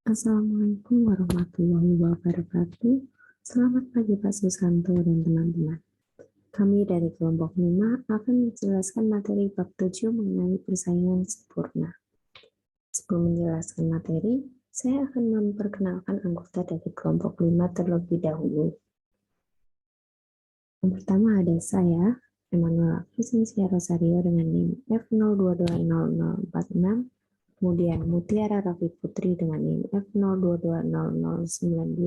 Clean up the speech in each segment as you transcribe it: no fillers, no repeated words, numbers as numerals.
Assalamualaikum warahmatullahi wabarakatuh. Selamat pagi Pak Susanto dan teman-teman. Kami dari kelompok 5 akan menjelaskan materi bab 7 mengenai persaingan sempurna. Sebelum menjelaskan materi, saya akan memperkenalkan anggota dari kelompok 5 terlebih dahulu. Yang pertama ada saya, Emmanuel Vicensia Rosario dengan NIM F02200046. Kemudian Mutiara Rafi Putri dengan NIM F02200092,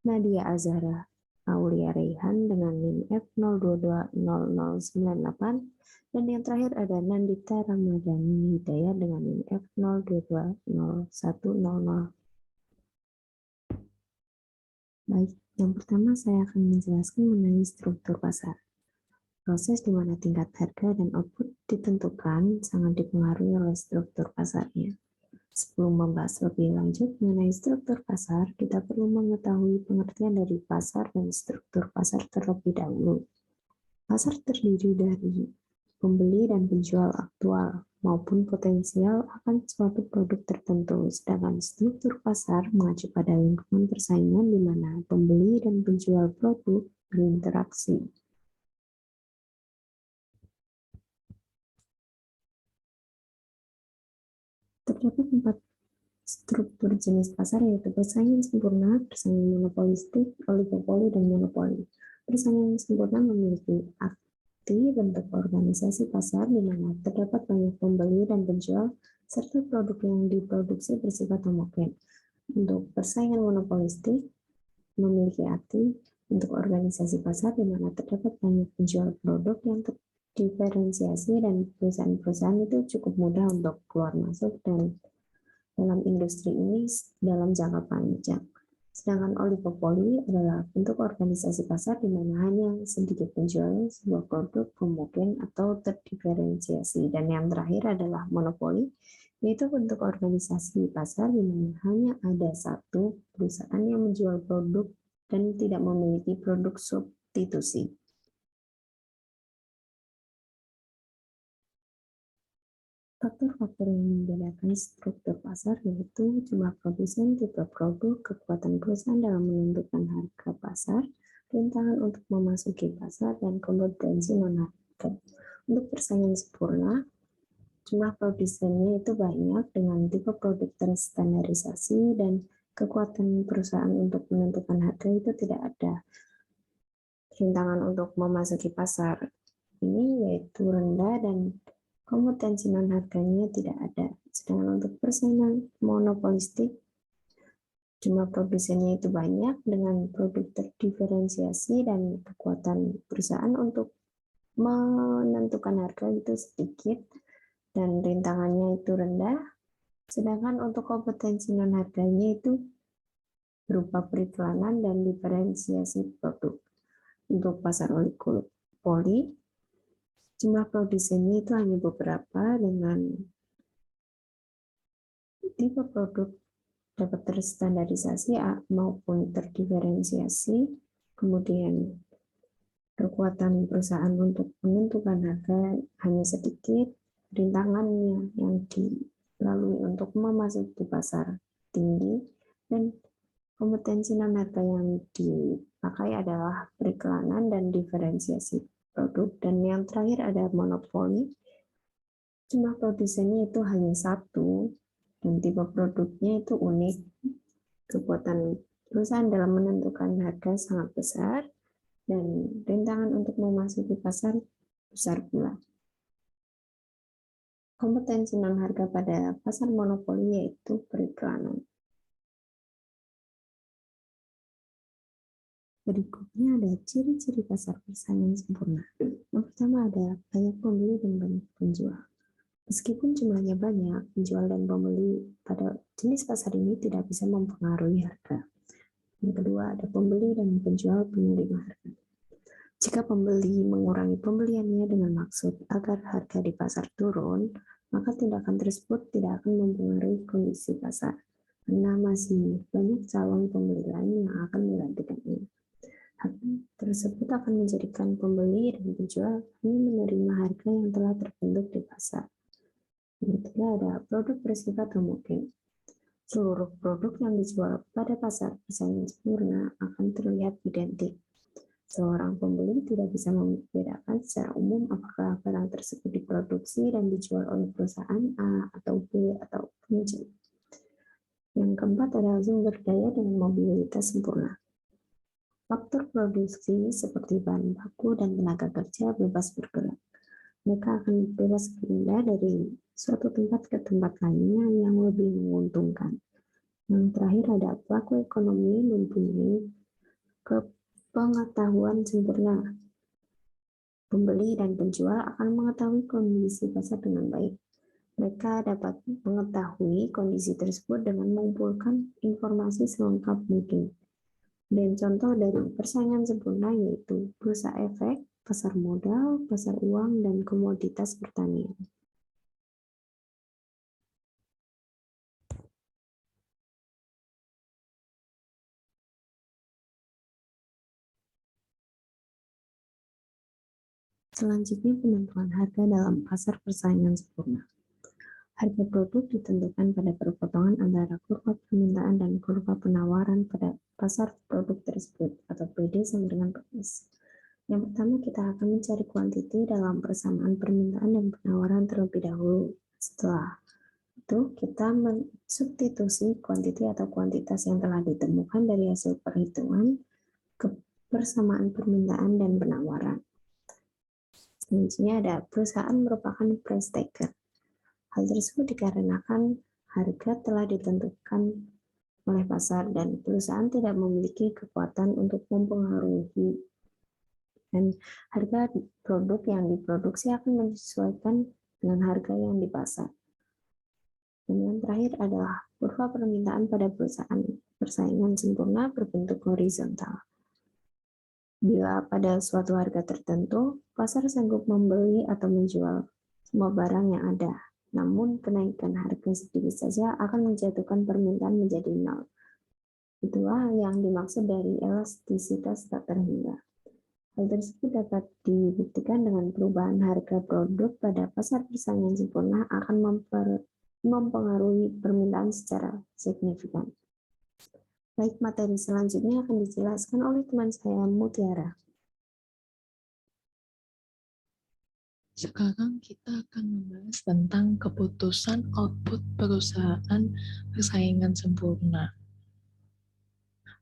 Nadia Azhara Aulia Raihan dengan NIM F02200098, dan yang terakhir ada Nandita Ramadhani Hidayat dengan NIM F02200100. Baik, yang pertama saya akan menjelaskan mengenai struktur pasar. Proses di mana tingkat harga dan output ditentukan sangat dipengaruhi oleh struktur pasarnya. Sebelum membahas lebih lanjut mengenai struktur pasar, kita perlu mengetahui pengertian dari pasar dan struktur pasar terlebih dahulu. Pasar terdiri dari pembeli dan penjual aktual maupun potensial akan suatu produk tertentu, sedangkan struktur pasar mengacu pada lingkungan persaingan di mana pembeli dan penjual produk berinteraksi. Terdapat 4 struktur jenis pasar, yaitu persaingan sempurna, persaingan monopolistik, oligopoli, dan monopoli. Persaingan sempurna memiliki arti bentuk organisasi pasar di mana terdapat banyak pembeli dan penjual serta produk yang diproduksi bersifat homogen. Untuk persaingan monopolistik memiliki arti bentuk organisasi pasar di mana terdapat banyak penjual produk yang terdiferensiasi dan perusahaan-perusahaan itu cukup mudah untuk keluar masuk dan dalam industri ini dalam jangka panjang. Sedangkan oligopoli adalah bentuk organisasi pasar di mana hanya sedikit penjual sebuah produk homogen atau terdiferensiasi. Dan yang terakhir adalah monopoli, yaitu bentuk organisasi pasar di mana hanya ada satu perusahaan yang menjual produk dan tidak memiliki produk substitusi. Faktor-faktor yang membedakan struktur pasar yaitu jumlah produsen, tipe produk, kekuatan perusahaan dalam menentukan harga pasar, rintangan untuk memasuki pasar, dan kompetensi non-harga. Untuk persaingan sempurna, jumlah produsennya itu banyak dengan tipe produk terstandarisasi dan kekuatan perusahaan untuk menentukan harga itu tidak ada. Rintangan untuk memasuki pasar ini yaitu rendah dan kompetensi non-harganya tidak ada. Sedangkan untuk persaingan monopolistik, jumlah produsennya itu banyak dengan produk terdiferensiasi dan kekuatan perusahaan untuk menentukan harga itu sedikit dan rintangannya itu rendah. Sedangkan untuk kompetensi non-harganya itu berupa periklanan dan diferensiasi produk. Untuk pasar oligopoli, jumlah produsennya itu hanya beberapa dengan tipe produk dapat terstandarisasi maupun terdiferensiasi, kemudian kekuatan perusahaan untuk menentukan harga hanya sedikit, rintangannya yang dilalui untuk memasuki pasar tinggi, dan kompetensi non-harga yang dipakai adalah periklanan dan diferensiasi produk. Dan yang terakhir ada monopoli, jumlah produsennya itu hanya satu, dan tipe produknya itu unik. Kekuatan perusahaan dalam menentukan harga sangat besar, dan rintangan untuk memasuki pasar besar pula. Kompetensi non-harga pada pasar monopoli yaitu periklanan. Berikutnya ada ciri-ciri pasar persaingan sempurna. Yang pertama ada banyak pembeli dan banyak penjual. Meskipun jumlahnya banyak, penjual dan pembeli pada jenis pasar ini tidak bisa mempengaruhi harga. Yang kedua, ada pembeli dan penjual penerima harga. Jika pembeli mengurangi pembeliannya dengan maksud agar harga di pasar turun, maka tindakan tersebut tidak akan mempengaruhi kondisi pasar, karena masih banyak calon pembeli lain yang akan menggantikannya. Hal tersebut akan menjadikan pembeli dan penjual hanya menerima harga yang telah terbentuk di pasar. Yang ketiga ada produk bersifat homogen. Seluruh produk yang dijual pada pasar persaingan sempurna akan terlihat identik. Seorang pembeli tidak bisa membedakan secara umum apakah barang tersebut diproduksi dan dijual oleh perusahaan A atau B atau C. Yang keempat adalah sumber daya dengan mobilitas sempurna. Faktor produksi seperti bahan baku dan tenaga kerja bebas bergerak. Mereka akan bebas berpindah dari suatu tempat ke tempat lainnya yang lebih menguntungkan. Yang terakhir ada pelaku ekonomi mempunyai kepengetahuan sempurna. Pembeli dan penjual akan mengetahui kondisi pasar dengan baik. Mereka dapat mengetahui kondisi tersebut dengan mengumpulkan informasi selengkap mungkin. Dan contoh dari persaingan sempurna yaitu bursa efek, pasar modal, pasar uang, dan komoditas pertanian. Selanjutnya, penentuan harga dalam pasar persaingan sempurna. Harga produk ditentukan pada perpotongan antara kurva permintaan dan kurva penawaran pada pasar produk tersebut, atau PD sama dengan PS. Yang pertama, kita akan mencari kuantiti dalam persamaan permintaan dan penawaran terlebih dahulu. Setelah itu, kita mensubstitusi kuantiti atau kuantitas yang telah ditemukan dari hasil perhitungan ke persamaan permintaan dan penawaran. Selanjutnya ada perusahaan merupakan price taker. Hal tersebut dikarenakan harga telah ditentukan oleh pasar dan perusahaan tidak memiliki kekuatan untuk mempengaruhi, dan harga produk yang diproduksi akan menyesuaikan dengan harga yang di pasar. Dan yang terakhir adalah kurva permintaan pada perusahaan persaingan sempurna berbentuk horizontal. Bila pada suatu harga tertentu, pasar sanggup membeli atau menjual semua barang yang ada. Namun, kenaikan harga sedikit saja akan menjatuhkan permintaan menjadi nol. Itulah yang dimaksud dari elastisitas tak terhingga. Hal tersebut dapat dibuktikan dengan perubahan harga produk pada pasar persaingan sempurna akan mempengaruhi permintaan secara signifikan. Baik, materi selanjutnya akan dijelaskan oleh teman saya, Mutiara. Sekarang kita akan membahas tentang keputusan output perusahaan persaingan sempurna.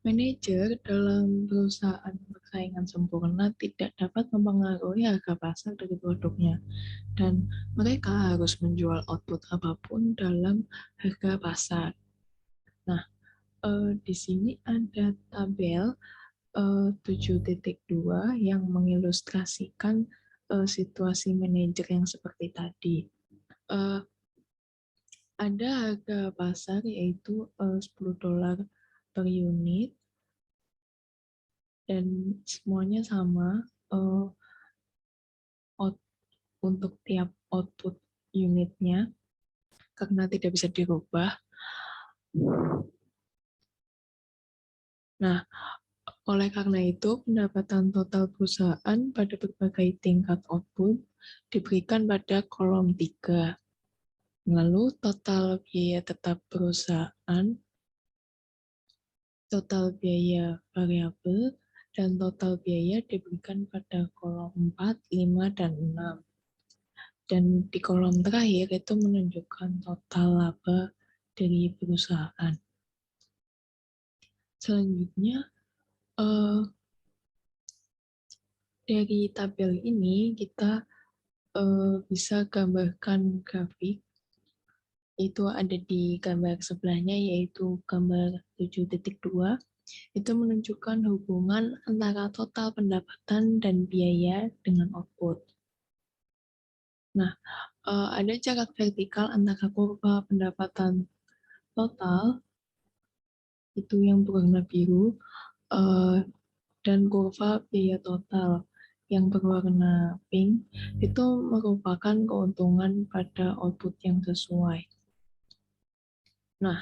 Manajer dalam perusahaan persaingan sempurna tidak dapat mempengaruhi harga pasar dari produknya, dan mereka harus menjual output apapun dalam harga pasar. Nah, di sini ada tabel 7.2 yang mengilustrasikan situasi manajer yang seperti tadi. Ada harga pasar yaitu $10 per unit dan semuanya sama untuk tiap output unitnya karena tidak bisa dirubah. Nah, oleh karena itu pendapatan total perusahaan pada berbagai tingkat output diberikan pada kolom 3. Lalu total biaya tetap perusahaan, total biaya variabel, dan total biaya diberikan pada kolom 4, 5, dan 6. Dan di kolom terakhir itu menunjukkan total laba dari perusahaan. Selanjutnya, dari tabel ini kita bisa gambarkan grafik. Itu ada di gambar sebelahnya, yaitu gambar 7.2. Itu menunjukkan hubungan antara total pendapatan dan biaya dengan output. Nah, ada jarak vertikal antara kurva pendapatan total, itu yang berwarna biru, dan kurva biaya total yang berwarna pink, itu merupakan keuntungan pada output yang sesuai. Nah,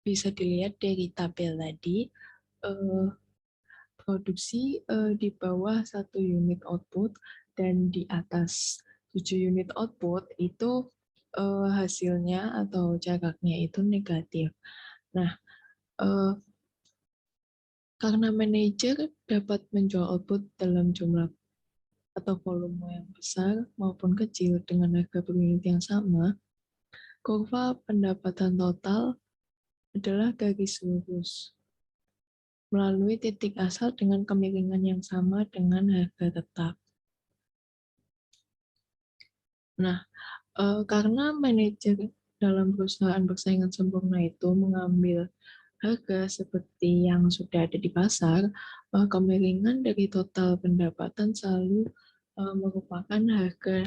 bisa dilihat dari tabel tadi, produksi di bawah 1 unit output dan di atas 7 unit output itu hasilnya atau jaraknya itu negatif. Nah, karena manajer dapat menjual output dalam jumlah atau volume yang besar maupun kecil dengan harga per unit yang sama, kurva pendapatan total adalah garis lurus melalui titik asal dengan kemiringan yang sama dengan harga tetap. Nah, karena manajer dalam perusahaan persaingan sempurna itu mengambil harga seperti yang sudah ada di pasar, kemiringan dari total pendapatan selalu merupakan harga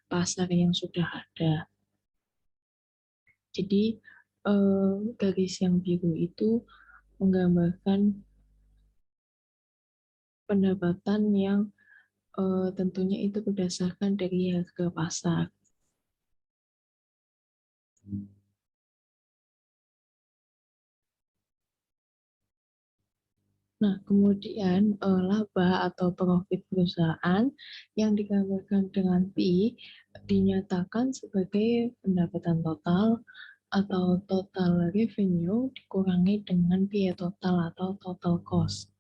pasar yang sudah ada. Jadi garis yang biru itu menggambarkan pendapatan yang tentunya itu berdasarkan dari harga pasar. Nah, kemudian laba atau profit perusahaan yang digambarkan dengan P dinyatakan sebagai pendapatan total atau total revenue dikurangi dengan biaya total atau total cost.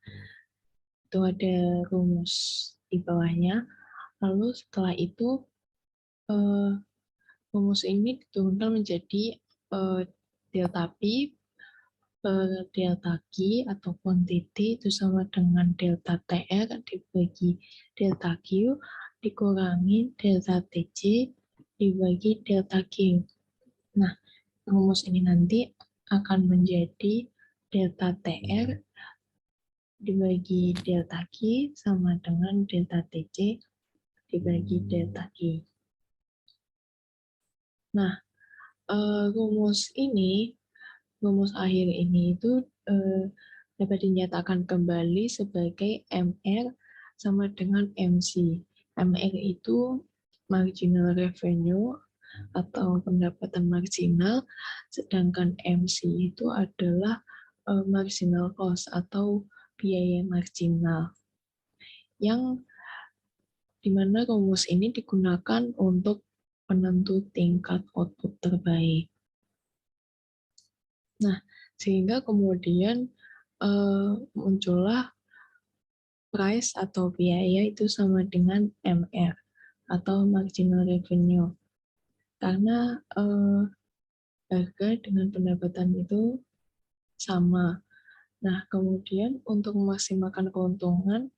Itu ada rumus di bawahnya. Lalu setelah itu rumus ini diturunkan menjadi delta P per delta Q atau quantity itu sama dengan delta TR dibagi delta Q dikurangi delta TC dibagi delta Q. Nah, rumus ini nanti akan menjadi delta TR dibagi delta Q sama dengan delta TC dibagi delta Q. Nah, rumus akhir ini itu dapat dinyatakan kembali sebagai MR sama dengan MC. MR itu marginal revenue atau pendapatan marginal, sedangkan MC itu adalah marginal cost atau biaya marginal. Yang dimana rumus ini digunakan untuk penentu tingkat output terbaik. Nah, sehingga kemudian muncullah price atau biaya itu sama dengan MR atau marginal revenue. Karena harga dengan pendapatan itu sama. Nah, kemudian untuk memaksimalkan keuntungan,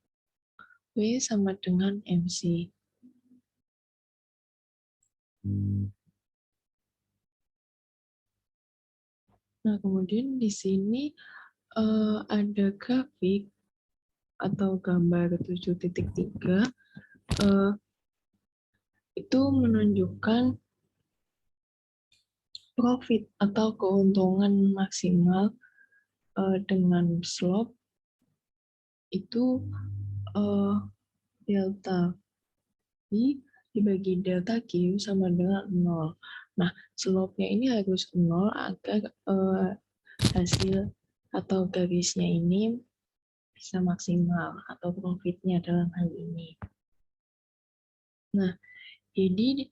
W sama dengan MC. Nah, kemudian di sini ada grafik atau gambar 7.3 itu menunjukkan profit atau keuntungan maksimal dengan slope itu delta V dibagi delta Q sama dengan 0. Nah, slope-nya ini harus 0 agar hasil atau garisnya ini bisa maksimal atau profitnya dalam hal ini. Nah, jadi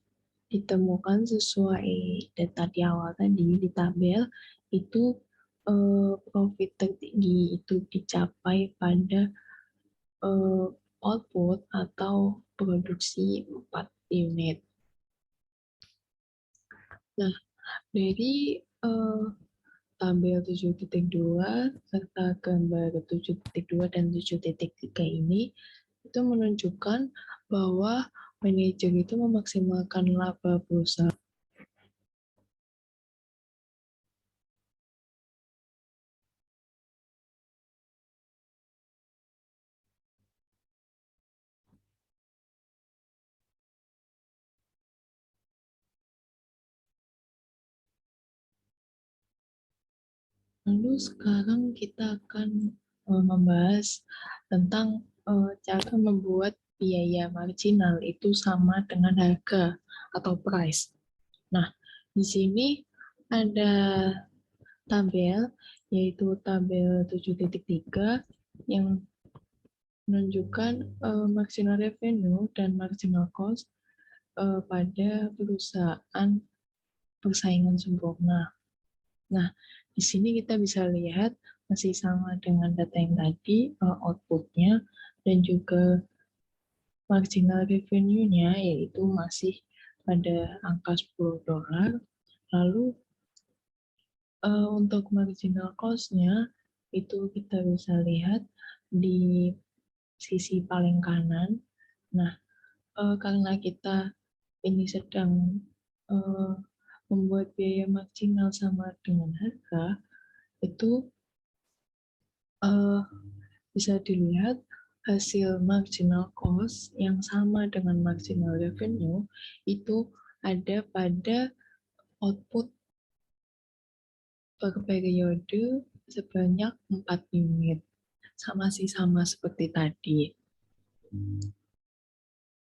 ditemukan sesuai data di awal tadi di tabel itu profit tertinggi itu dicapai pada output atau produksi 4 unit. Nah, dari tabel 7.2 serta gambar 7.2 dan 7.3 ini itu menunjukkan bahwa manajer itu memaksimalkan laba perusahaan. Lalu sekarang kita akan membahas tentang cara membuat biaya marginal itu sama dengan harga atau price. Nah, di sini ada tabel, yaitu tabel 7.3 yang menunjukkan marginal revenue dan marginal cost pada perusahaan persaingan sempurna. Nah, di sini kita bisa lihat masih sama dengan data yang tadi, outputnya, dan juga marginal revenue-nya, yaitu masih pada angka $10. Lalu untuk marginal cost-nya, itu kita bisa lihat di sisi paling kanan. Nah, karena kita ini sedang membuat biaya marginal sama dengan harga, itu bisa dilihat hasil marginal cost yang sama dengan marginal revenue itu ada pada output per periode sebanyak 4 unit. Sama seperti tadi.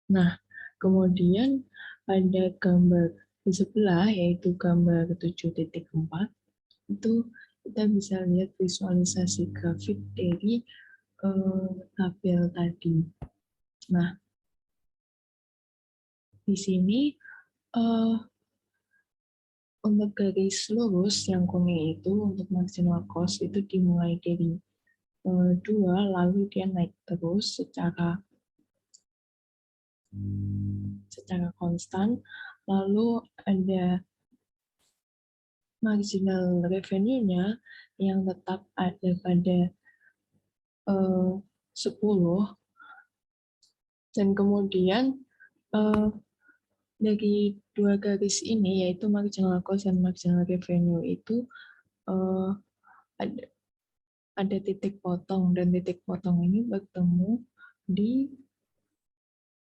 Nah, kemudian pada gambar di sebelah, yaitu gambar 7.4, itu kita bisa lihat visualisasi grafik dari tabel tadi. Nah, di sini untuk garis lurus yang kuning itu untuk marginal cost itu dimulai dari 2, lalu dia naik terus secara konstan, lalu ada marginal revenue-nya yang tetap ada pada 10, dan kemudian dari dua garis ini, yaitu marginal cost dan marginal revenue itu ada titik potong, dan titik potong ini bertemu di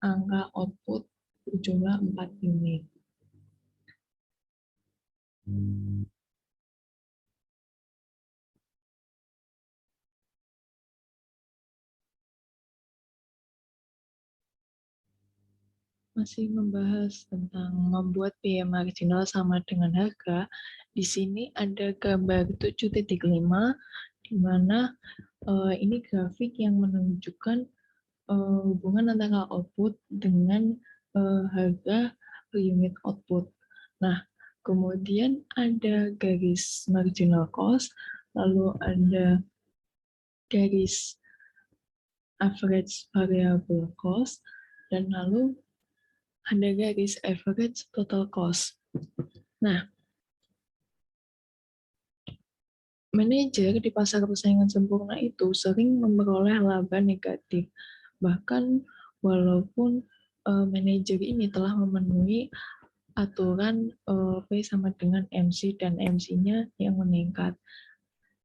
angka output berjumlah 4 unit. Masih membahas tentang membuat biaya marginal sama dengan harga, di sini ada gambar 7.5, di mana ini grafik yang menunjukkan hubungan antara output dengan harga per unit output. Nah, kemudian ada garis marginal cost, lalu ada garis average variable cost, dan lalu ada garis average total cost. Nah, manajer di pasar persaingan sempurna itu sering memperoleh laba negatif. Bahkan walaupun manajer ini telah memenuhi aturan P sama dengan MC dan MC-nya yang meningkat.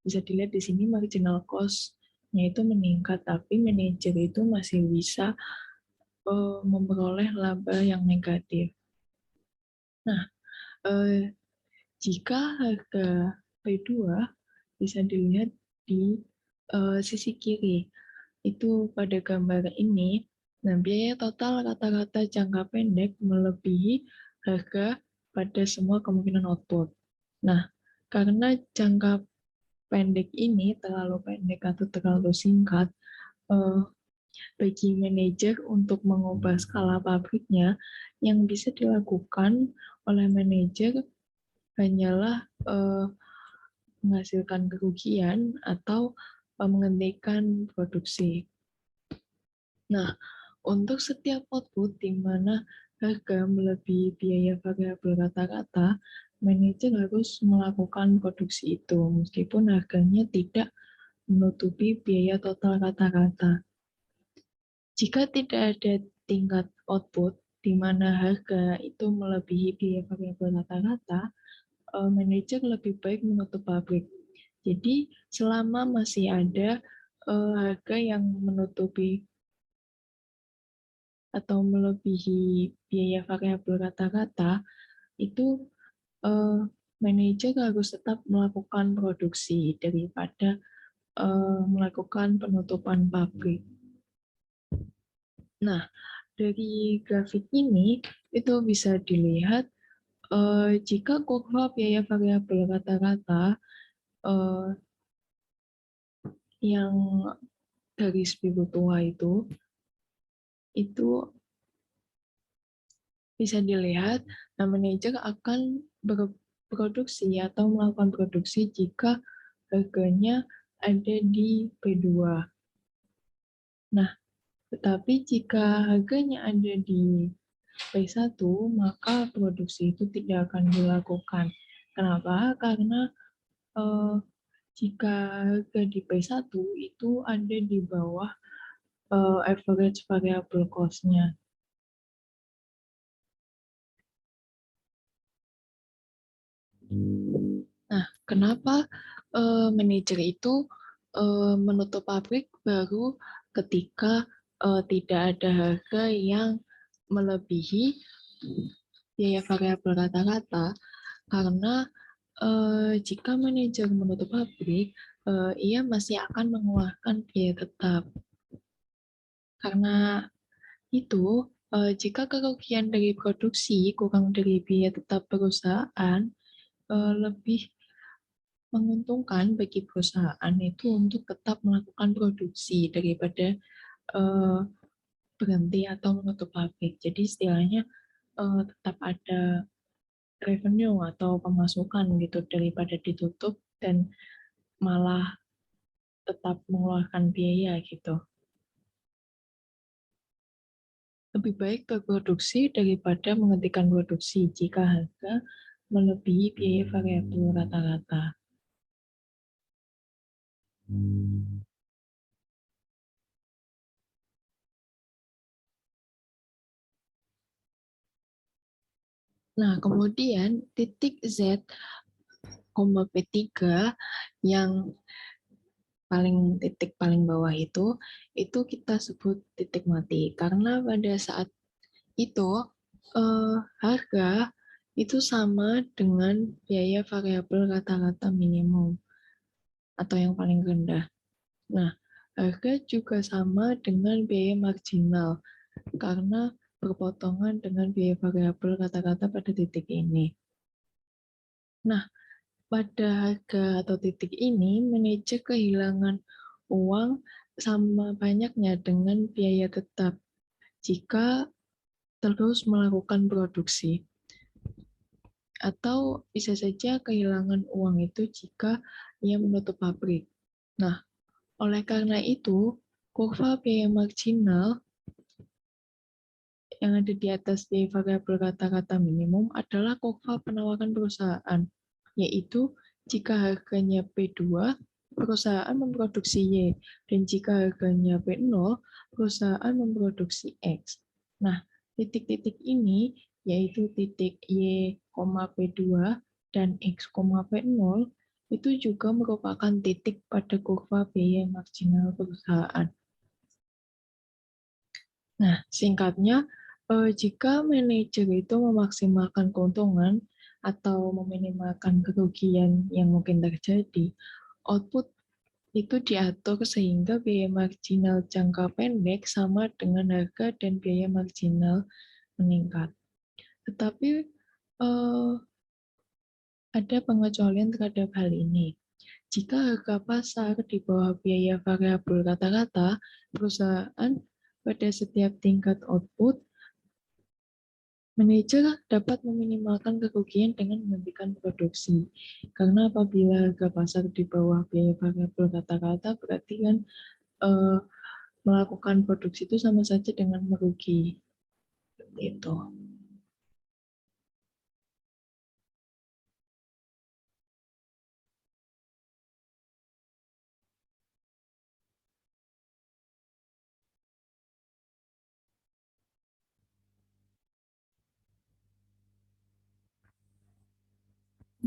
Bisa dilihat di sini marginal cost-nya itu meningkat, tapi manajer itu masih bisa memperoleh laba yang negatif. Nah, jika harga P2 bisa dilihat di sisi kiri, itu pada gambar ini. Nah, biaya total rata-rata jangka pendek melebihi harga pada semua kemungkinan output. Nah, karena jangka pendek ini terlalu pendek atau terlalu singkat, bagi manajer untuk mengubah skala pabriknya, yang bisa dilakukan oleh manajer hanyalah menghasilkan kerugian atau menghentikan produksi. Nah, untuk setiap output di mana harga melebihi biaya variabel rata-rata, manajer harus melakukan produksi itu, meskipun harganya tidak menutupi biaya total rata-rata. Jika tidak ada tingkat output di mana harga itu melebihi biaya variabel rata-rata, manajer lebih baik menutup pabrik. Jadi selama masih ada harga yang menutupi atau melebihi biaya variabel rata-rata, itu manajer harus tetap melakukan produksi daripada melakukan penutupan pabrik. Nah, dari grafik ini itu bisa dilihat jika kurva biaya variabel rata-rata yang garis biru tua itu bisa dilihat, nah manajer akan berproduksi atau melakukan produksi jika harganya ada di P2. Nah, tetapi jika harganya ada di P1, maka produksi itu tidak akan dilakukan. Kenapa? Karena jika harga di P1 itu ada di bawah average variable cost-nya. Nah, kenapa manajer itu menutup pabrik baru ketika tidak ada harga yang melebihi biaya variabel rata-rata? Karena jika manajer menutup pabrik, ia masih akan mengeluarkan biaya tetap. Karena itu, jika kerugian dari produksi kurang dari biaya tetap perusahaan, lebih menguntungkan bagi perusahaan itu untuk tetap melakukan produksi daripada berhenti atau menutup pabrik. Jadi istilahnya tetap ada revenue atau pemasukan gitu daripada ditutup dan malah tetap mengeluarkan biaya gitu. Lebih baik berproduksi daripada menghentikan produksi jika harga melebihi biaya variabel rata-rata. Nah, kemudian titik Z, P3 yang titik paling bawah itu kita sebut titik mati. Karena pada saat itu harga itu sama dengan biaya variabel rata-rata minimum atau yang paling rendah. Nah, harga juga sama dengan biaya marginal karena berpotongan dengan biaya variabel rata-rata pada titik ini. Nah, pada harga atau titik ini, manajer kehilangan uang sama banyaknya dengan biaya tetap jika terus melakukan produksi. Atau bisa saja kehilangan uang itu jika ia menutup pabrik. Nah, oleh karena itu, kurva biaya marginal yang ada di atas biaya variabel rata-rata minimum adalah kurva penawaran perusahaan, yaitu jika harganya P2, perusahaan memproduksi Y, dan jika harganya P0, perusahaan memproduksi X. Nah, titik-titik ini, yaitu titik Y, P2, dan X, P0, itu juga merupakan titik pada kurva biaya marginal perusahaan. Nah, singkatnya, jika manajer itu memaksimalkan keuntungan atau meminimalkan kerugian yang mungkin terjadi, output itu diatur sehingga biaya marginal jangka pendek sama dengan harga dan biaya marginal meningkat. Tetapi ada pengecualian terhadap hal ini. Jika harga pasar di bawah biaya variabel rata-rata, perusahaan pada setiap tingkat output, manajer dapat meminimalkan kerugian dengan menghentikan produksi. Karena apabila harga pasar di bawah biaya variabel rata-rata, berarti kan melakukan produksi itu sama saja dengan merugi. Itu.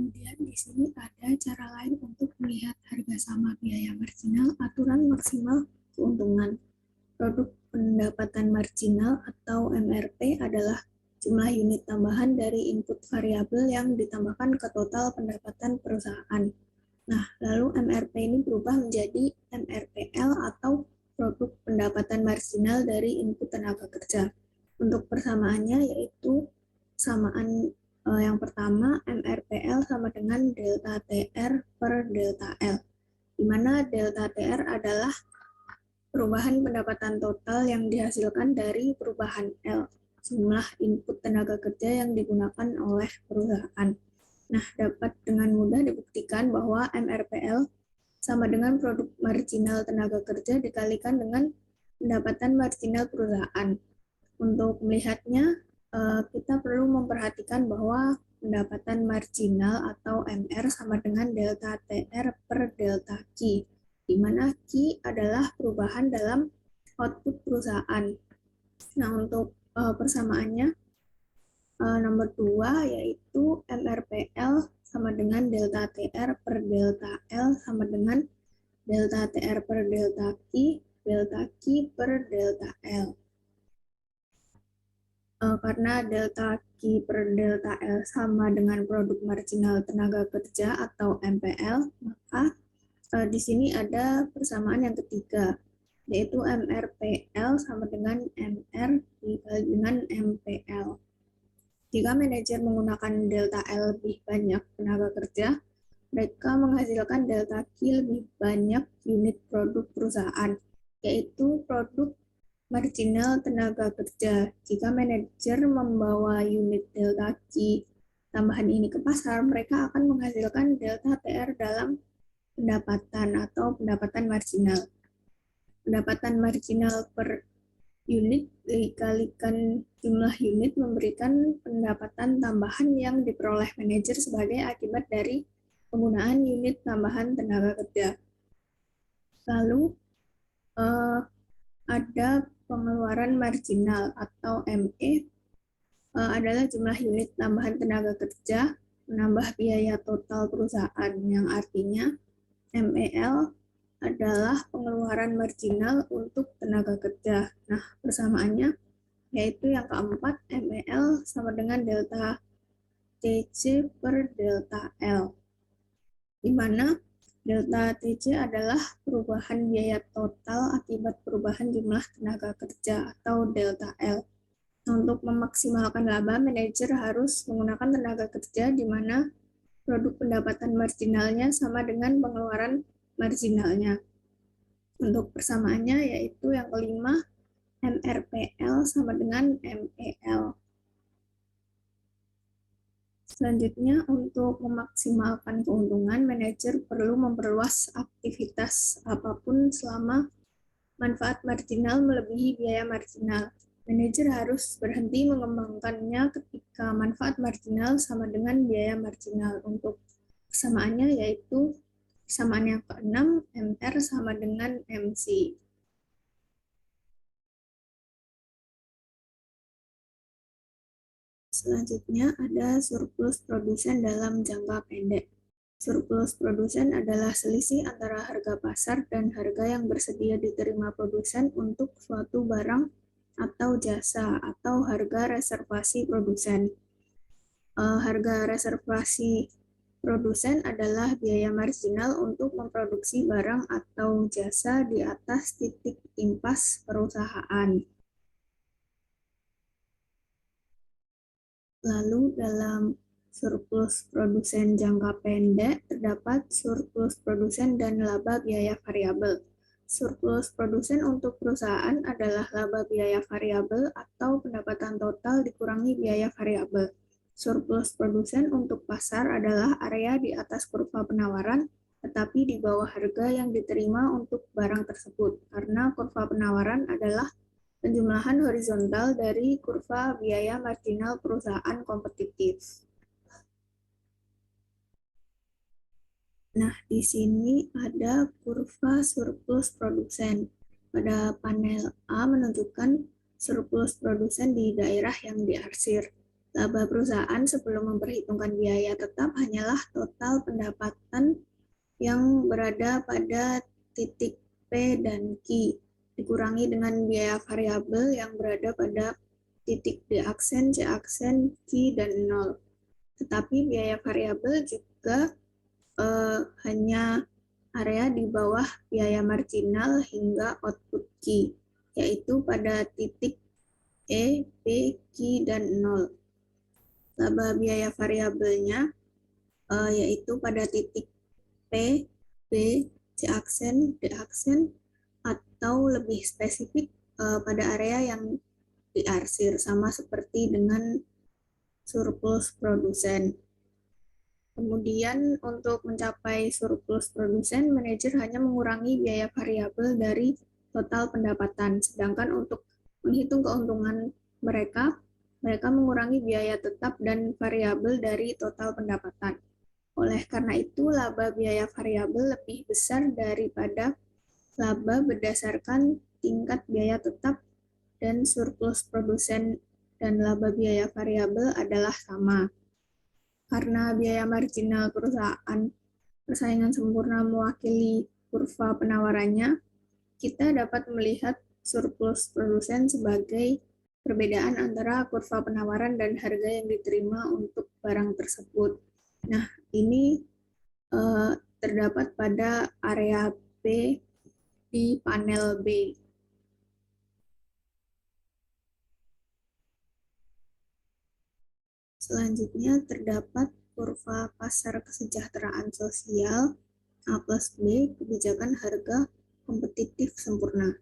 Kemudian di sini ada cara lain untuk melihat harga sama biaya marginal, aturan maksimal keuntungan. Produk pendapatan marginal atau MRP adalah jumlah unit tambahan dari input variabel yang ditambahkan ke total pendapatan perusahaan. Nah, lalu MRP ini berubah menjadi MRPL atau produk pendapatan marginal dari input tenaga kerja. Untuk persamaannya yaitu samaan yang pertama, MRPL sama dengan delta TR per delta L, di mana delta TR adalah perubahan pendapatan total yang dihasilkan dari perubahan L, jumlah input tenaga kerja yang digunakan oleh perusahaan. Nah, dapat dengan mudah dibuktikan bahwa MRPL sama dengan produk marginal tenaga kerja dikalikan dengan pendapatan marginal perusahaan. Untuk melihatnya, kita perlu memperhatikan bahwa pendapatan marginal atau MR sama dengan delta TR per delta Q, di mana Q adalah perubahan dalam output perusahaan. Nah, untuk persamaannya, nomor 2 yaitu MRPL sama dengan delta TR per delta L sama dengan delta TR per delta Q per delta L. Karena delta Q per delta L sama dengan produk marginal tenaga kerja atau MPL, maka di sini ada persamaan yang ketiga, yaitu MRPL sama dengan MR dikali dengan MPL. Jika manajer menggunakan delta L lebih banyak tenaga kerja, mereka menghasilkan delta Q lebih banyak unit produk perusahaan, yaitu produk marginal tenaga kerja. Jika manajer membawa unit delta Q tambahan ini ke pasar, mereka akan menghasilkan delta TR dalam pendapatan atau pendapatan marginal. Pendapatan marginal per unit dikalikan jumlah unit memberikan pendapatan tambahan yang diperoleh manajer sebagai akibat dari penggunaan unit tambahan tenaga kerja. Lalu ada pengeluaran marginal atau ME, adalah jumlah unit tambahan tenaga kerja menambah biaya total perusahaan, yang artinya MEL adalah pengeluaran marginal untuk tenaga kerja. Nah, persamaannya yaitu yang keempat, MEL sama dengan delta TC per delta L, di mana delta TC adalah perubahan biaya total akibat perubahan jumlah tenaga kerja atau delta L. Untuk memaksimalkan laba, manajer harus menggunakan tenaga kerja di mana produk pendapatan marginalnya sama dengan pengeluaran marginalnya. Untuk persamaannya yaitu yang kelima, MRPL sama dengan MEL. Selanjutnya, untuk memaksimalkan keuntungan, manajer perlu memperluas aktivitas apapun selama manfaat marginal melebihi biaya marginal. Manajer harus berhenti mengembangkannya ketika manfaat marginal sama dengan biaya marginal. Untuk persamaannya yaitu persamaan yang keenam, MR sama dengan MC. Selanjutnya ada surplus produsen dalam jangka pendek. Surplus produsen adalah selisih antara harga pasar dan harga yang bersedia diterima produsen untuk suatu barang atau jasa, atau harga reservasi produsen. Harga reservasi produsen adalah biaya marginal untuk memproduksi barang atau jasa di atas titik impas perusahaan. Lalu dalam surplus produsen jangka pendek terdapat surplus produsen dan laba biaya variabel. Surplus produsen untuk perusahaan adalah laba biaya variabel atau pendapatan total dikurangi biaya variabel. Surplus produsen untuk pasar adalah area di atas kurva penawaran tetapi di bawah harga yang diterima untuk barang tersebut, karena kurva penawaran adalah penjumlahan horizontal dari kurva biaya marginal perusahaan kompetitif. Nah, di sini ada kurva surplus produsen. Pada panel A menunjukkan surplus produsen di daerah yang diarsir. Laba perusahaan sebelum memperhitungkan biaya tetap hanyalah total pendapatan yang berada pada titik P dan Q, dikurangi dengan biaya variabel yang berada pada titik D aksen, C aksen, Q, dan 0. Tetapi biaya variabel juga hanya area di bawah biaya marginal hingga output Q, yaitu pada titik E, P, Q, dan 0. Laba biaya variabelnya yaitu pada titik P, B, C aksen, D aksen, atau lebih spesifik pada area yang diarsir, sama seperti dengan surplus produsen. Kemudian untuk mencapai surplus produsen, manajer hanya mengurangi biaya variabel dari total pendapatan. Sedangkan untuk menghitung keuntungan mereka, mereka mengurangi biaya tetap dan variabel dari total pendapatan. Oleh karena itu, laba biaya variabel lebih besar daripada laba berdasarkan tingkat biaya tetap, dan surplus produsen dan laba biaya variabel adalah sama. Karena biaya marginal perusahaan persaingan sempurna mewakili kurva penawarannya, kita dapat melihat surplus produsen sebagai perbedaan antara kurva penawaran dan harga yang diterima untuk barang tersebut. Nah, ini terdapat pada area B di panel B. Selanjutnya terdapat kurva pasar kesejahteraan sosial A plus B, kebijakan harga kompetitif sempurna.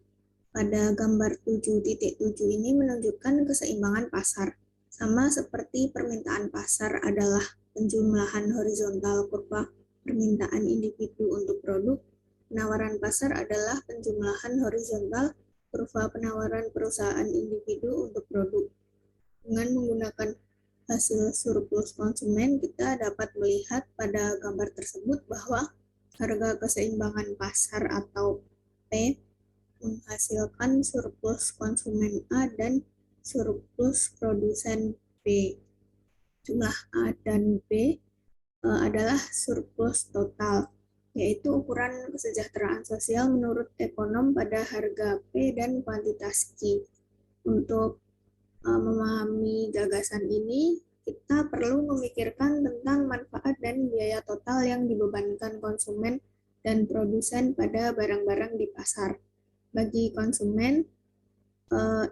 Pada gambar 7.7 ini menunjukkan keseimbangan pasar. Sama seperti permintaan pasar adalah penjumlahan horizontal kurva permintaan individu untuk produk, penawaran pasar adalah penjumlahan horizontal kurva penawaran perusahaan individu untuk produk. Dengan menggunakan hasil surplus konsumen, kita dapat melihat pada gambar tersebut bahwa harga keseimbangan pasar atau P menghasilkan surplus konsumen A dan surplus produsen B. Jumlah A dan B adalah surplus total, yaitu ukuran kesejahteraan sosial menurut ekonom pada harga P dan kuantitas Q. Untuk memahami gagasan ini, kita perlu memikirkan tentang manfaat dan biaya total yang dibebankan konsumen dan produsen pada barang-barang di pasar. Bagi konsumen,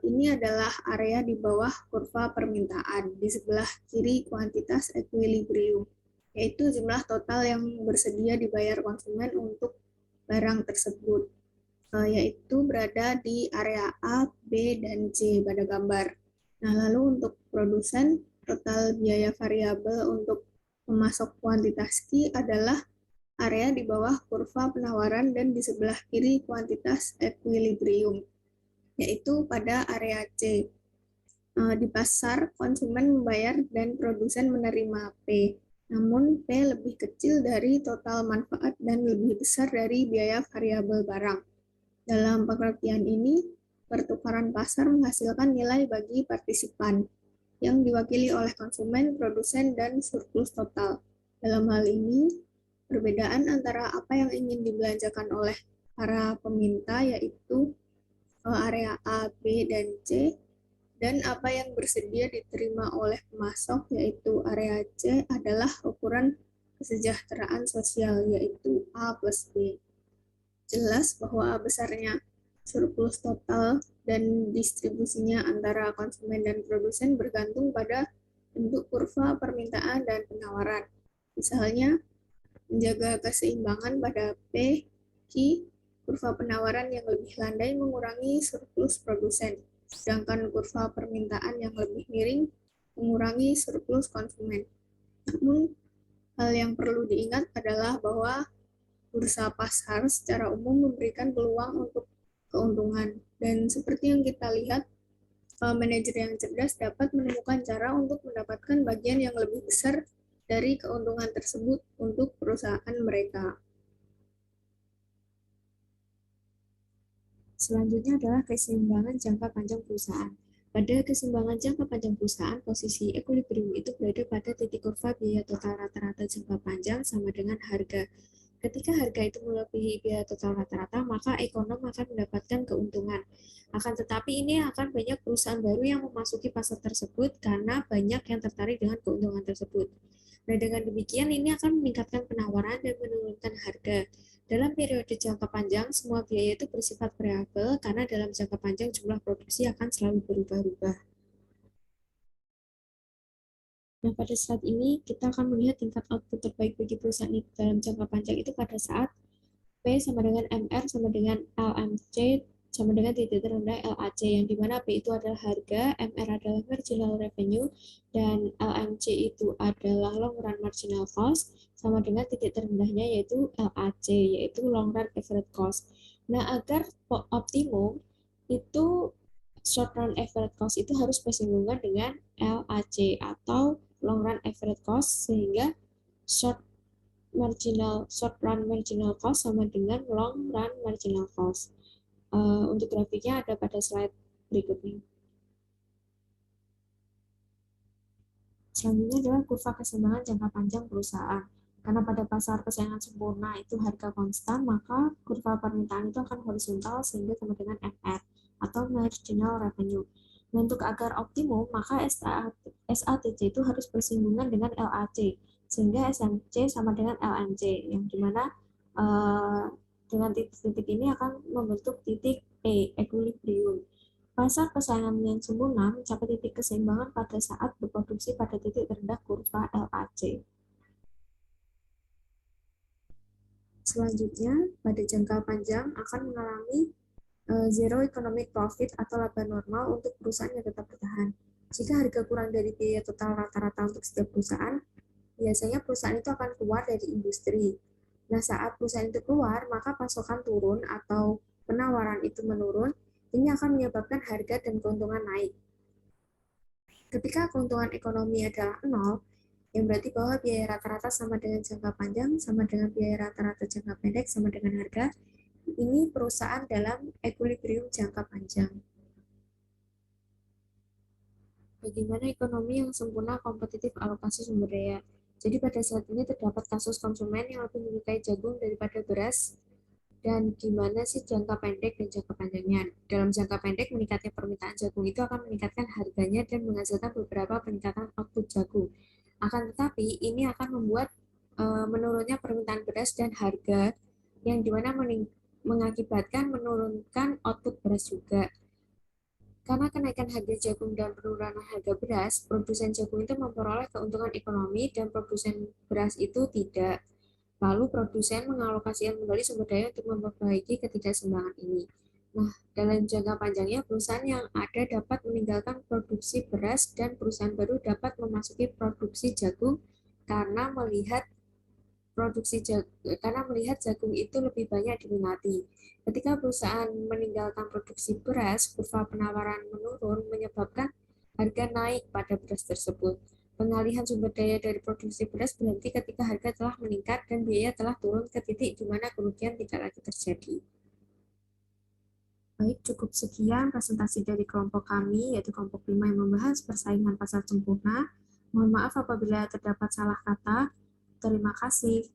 ini adalah area di bawah kurva permintaan, di sebelah kiri kuantitas equilibrium, yaitu jumlah total yang bersedia dibayar konsumen untuk barang tersebut, yaitu berada di area A, B, dan C pada gambar. Nah, lalu untuk produsen, total biaya variabel untuk memasok kuantitas Q adalah area di bawah kurva penawaran dan di sebelah kiri kuantitas equilibrium, yaitu pada area C. Di pasar, konsumen membayar dan produsen menerima P. Namun, P lebih kecil dari total manfaat dan lebih besar dari biaya variabel barang. Dalam pengertian ini, pertukaran pasar menghasilkan nilai bagi partisipan, yang diwakili oleh konsumen, produsen, dan surplus total. Dalam hal ini, perbedaan antara apa yang ingin dibelanjakan oleh para peminta, yaitu area A, B, dan C, dan apa yang bersedia diterima oleh pemasok, yaitu area C, adalah ukuran kesejahteraan sosial, yaitu A plus B. Jelas bahwa besarnya surplus total dan distribusinya antara konsumen dan produsen bergantung pada bentuk kurva permintaan dan penawaran. Misalnya, menjaga keseimbangan pada P, Q, kurva penawaran yang lebih landai mengurangi surplus produsen, sedangkan kurva permintaan yang lebih miring mengurangi surplus konsumen. Namun, hal yang perlu diingat adalah bahwa bursa pasar secara umum memberikan peluang untuk keuntungan. Dan seperti yang kita lihat, manajer yang cerdas dapat menemukan cara untuk mendapatkan bagian yang lebih besar dari keuntungan tersebut untuk perusahaan mereka. Selanjutnya adalah keseimbangan jangka panjang perusahaan. Pada keseimbangan jangka panjang perusahaan, posisi equilibrium itu berada pada titik kurva biaya total rata-rata jangka panjang sama dengan harga. Ketika harga itu melebihi biaya total rata-rata, maka ekonom akan mendapatkan keuntungan. Akan tetapi ini akan banyak perusahaan baru yang memasuki pasar tersebut karena banyak yang tertarik dengan keuntungan tersebut. Nah, dengan demikian ini akan meningkatkan penawaran dan menurunkan harga. Dalam periode jangka panjang, semua biaya itu bersifat variabel karena dalam jangka panjang jumlah produksi akan selalu berubah-ubah. Nah, pada saat ini kita akan melihat tingkat output terbaik bagi perusahaan itu dalam jangka panjang itu pada saat P sama dengan MR sama dengan LMC sama dengan titik terendah LAC, yang dimana P itu adalah harga, MR adalah marginal revenue, dan LMC itu adalah long run marginal cost, sama dengan titik terendahnya yaitu LAC, yaitu long run average cost. Nah, agar optimum itu short run average cost itu harus bersinggungan dengan LAC atau long run average cost, sehingga short run marginal cost sama dengan long run marginal cost. Untuk grafiknya ada pada slide berikutnya. Selanjutnya adalah kurva keseimbangan jangka panjang perusahaan. Karena pada pasar persaingan sempurna itu harga konstan, maka kurva permintaan itu akan horizontal sehingga sama dengan MR atau marginal revenue. Nah, untuk agar optimum, maka SATC itu harus bersinggungan dengan LAC, sehingga SMC sama dengan LMC, yang dimana dengan titik-titik ini akan membentuk titik E, equilibrium. Pasar persaingan yang sempurna mencapai titik keseimbangan pada saat berproduksi pada titik terendah kurva LAC. Selanjutnya, pada jangka panjang akan mengalami zero economic profit atau laba normal untuk perusahaan yang tetap bertahan. Jika harga kurang dari biaya total rata-rata untuk setiap perusahaan, biasanya perusahaan itu akan keluar dari industri. Nah, saat perusahaan itu keluar, maka pasokan turun atau penawaran itu menurun, ini akan menyebabkan harga dan keuntungan naik. Ketika keuntungan ekonomi adalah 0, yang berarti bahwa biaya rata-rata sama dengan jangka panjang, sama dengan biaya rata-rata jangka pendek, sama dengan harga, ini perusahaan dalam equilibrium jangka panjang. Bagaimana ekonomi yang sempurna kompetitif alokasi sumber daya? Jadi pada saat ini terdapat kasus konsumen yang lebih menyukai jagung daripada beras, dan gimana sih jangka pendek dan jangka panjangnya? Dalam jangka pendek, meningkatnya permintaan jagung itu akan meningkatkan harganya dan menghasilkan beberapa peningkatan output jagung. Akan tetapi, ini akan membuat menurunnya permintaan beras dan harga, yang dimana mengakibatkan menurunkan output beras juga. Karena kenaikan harga jagung dan penurunan harga beras, produsen jagung itu memperoleh keuntungan ekonomi dan produsen beras itu tidak. Lalu produsen mengalokasikan kembali sumber daya untuk memperbaiki ketidakseimbangan ini. Nah, dalam jangka panjangnya, perusahaan yang ada dapat meninggalkan produksi beras dan perusahaan baru dapat memasuki produksi jagung karena melihat jagung itu lebih banyak diminati. Ketika perusahaan meninggalkan produksi beras, kurva penawaran menurun menyebabkan harga naik pada beras tersebut. Pengalihan sumber daya dari produksi beras berhenti ketika harga telah meningkat dan biaya telah turun ke titik di mana kerugian tidak lagi terjadi. Baik, cukup sekian presentasi dari kelompok kami, yaitu kelompok 5 yang membahas persaingan pasar sempurna. Mohon maaf apabila terdapat salah kata. Terima kasih.